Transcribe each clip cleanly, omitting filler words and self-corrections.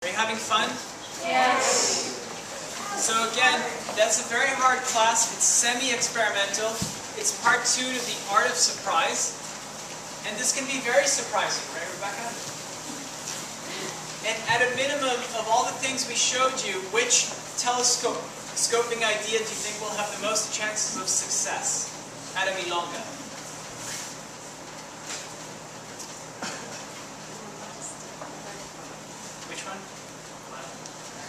Are you having fun? Yes. So again, that's a very hard class. It's semi-experimental. It's part 2 to the art of surprise. And this can be very surprising, right, Rebecca? And at a minimum of all the things we showed you, which telescoping idea do you think will have the most chances of success? At a milonga. Which one?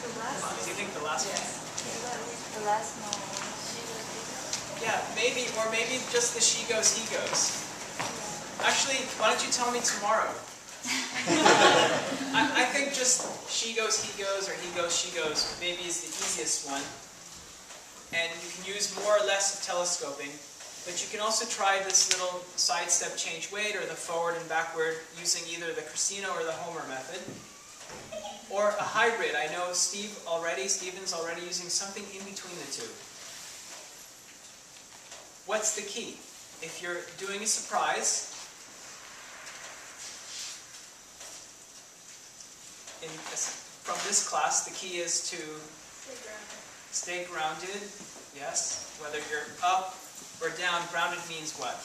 The last. Do you think the last one? The last one. Yeah, maybe, or maybe just the she goes, he goes. Actually, why don't you tell me tomorrow? I think just she goes, he goes, or he goes, she goes, maybe is the easiest one. And you can use more or less of telescoping. But you can also try this little side step change weight, or the forward and backward, using either the Cristina or the Homer method. Or a hybrid. I know Stephen's already using something in between the two. What's the key? If you're doing a surprise, from this class, the key is to stay grounded. Yes, whether you're up or down. Grounded means what?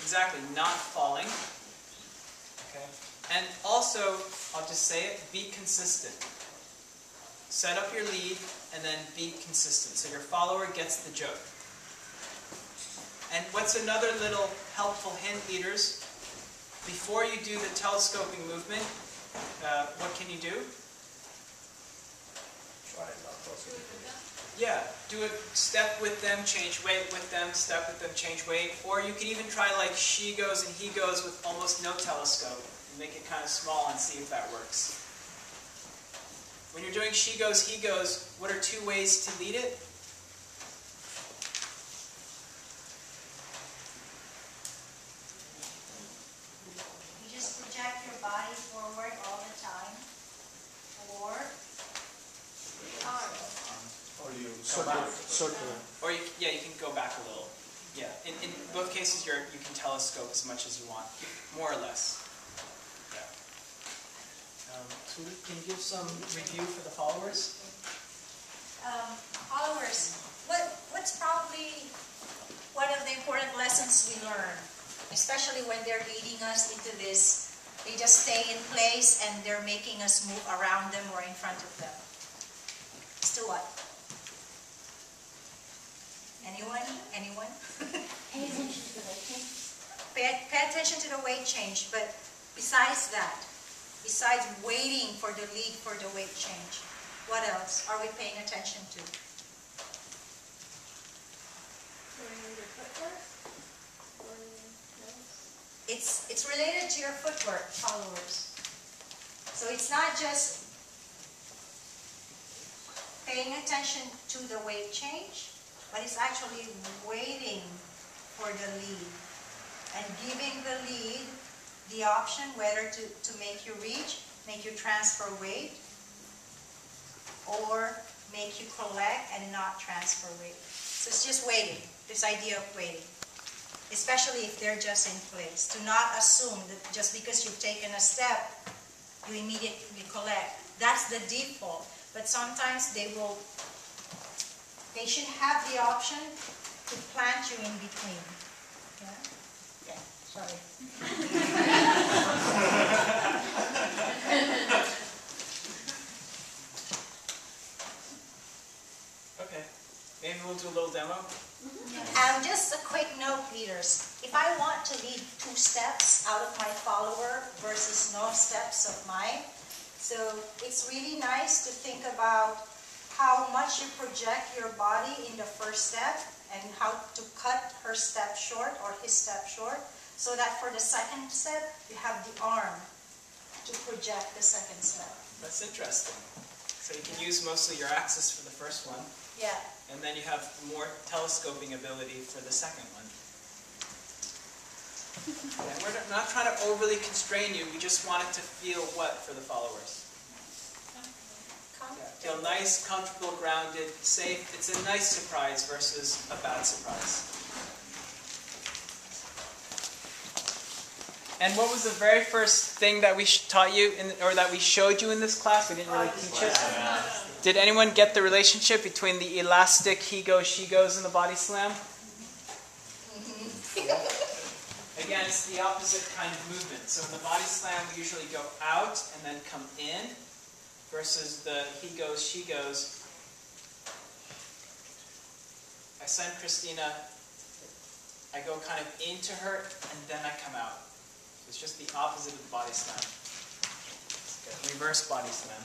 Exactly, not falling. Okay. And also, I'll just say it, be consistent. Set up your lead and then be consistent, so your follower gets the joke. And what's another little helpful hint, leaders? Before you do the telescoping movement, what can you do? Try it, not telescoping. Yeah, do a step with them, change weight with them, step with them, change weight. Or you can even try like she goes and he goes with almost no telescope. And make it kind of small and see if that works. When you're doing she goes, he goes, what are 2 ways to lead it? Project your body forward all the time, or you circular. Or you can go back a little. Yeah, in both cases you can telescope as much as you want, more or less. Yeah. So can you give some review for the followers? Followers, what's probably one of the important lessons we learn, especially when they're leading us into this. They just stay in place and they're making us move around them or in front of them. As to what? Anyone? Anyone? Pay attention to the weight change. Pay attention to the weight change, but besides that, besides waiting for the lead for the weight change, what else are we paying attention to? It's related to your footwork, followers. So it's not just paying attention to the weight change, but it's actually waiting for the lead and giving the lead the option whether to make you reach, make you transfer weight, or make you collect and not transfer weight. So it's just waiting, this idea of waiting. Especially if they're just in place. Do not assume that just because you've taken a step, you immediately collect. That's the default. But sometimes they should have the option to plant you in between. Yeah? Yeah, sorry. Okay. Maybe we'll do a little demo. Just a quick note, leaders. If I want to lead 2 steps out of my follower versus no steps of mine, so it's really nice to think about how much you project your body in the first step and how to cut her step short or his step short, so that for the second step, you have the arm to project the second step. That's interesting. So you can use mostly your axis for the first one. Yeah. And then you have more telescoping ability for the second one. And we're not trying to overly constrain you, we just want it to feel what for the followers? Yeah, feel nice, comfortable, grounded, safe. It's a nice surprise versus a bad surprise. And what was the very first thing that we taught you, or that we showed you in this class? We didn't really teach it. Did anyone get the relationship between the elastic he goes, she goes in the body slam? Again, it's the opposite kind of movement. So in the body slam, we usually go out and then come in, versus the he goes, she goes. I send Cristina, I go kind of into her, and then I come out. So it's just the opposite of the body slam. Reverse body slam.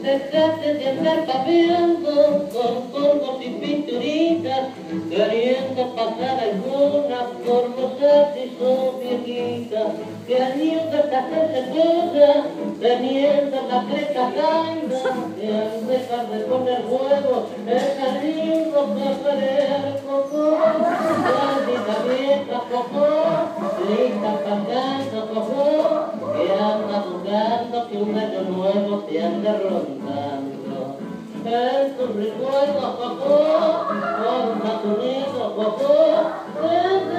Dejaste de andar papeando con polvos y pinturitas, queriendo pasar alguna por los artistas viejitas, queriendo hacerse cosas, teniendo la cresta caída, que al dejar de poner huevos, es lindo pajarear coco, la vieja coco, lista pagando coco, que anda jugando que un año nuevo te anda rondando. En tus recuerdos, coco, forma tu nido, coco, desde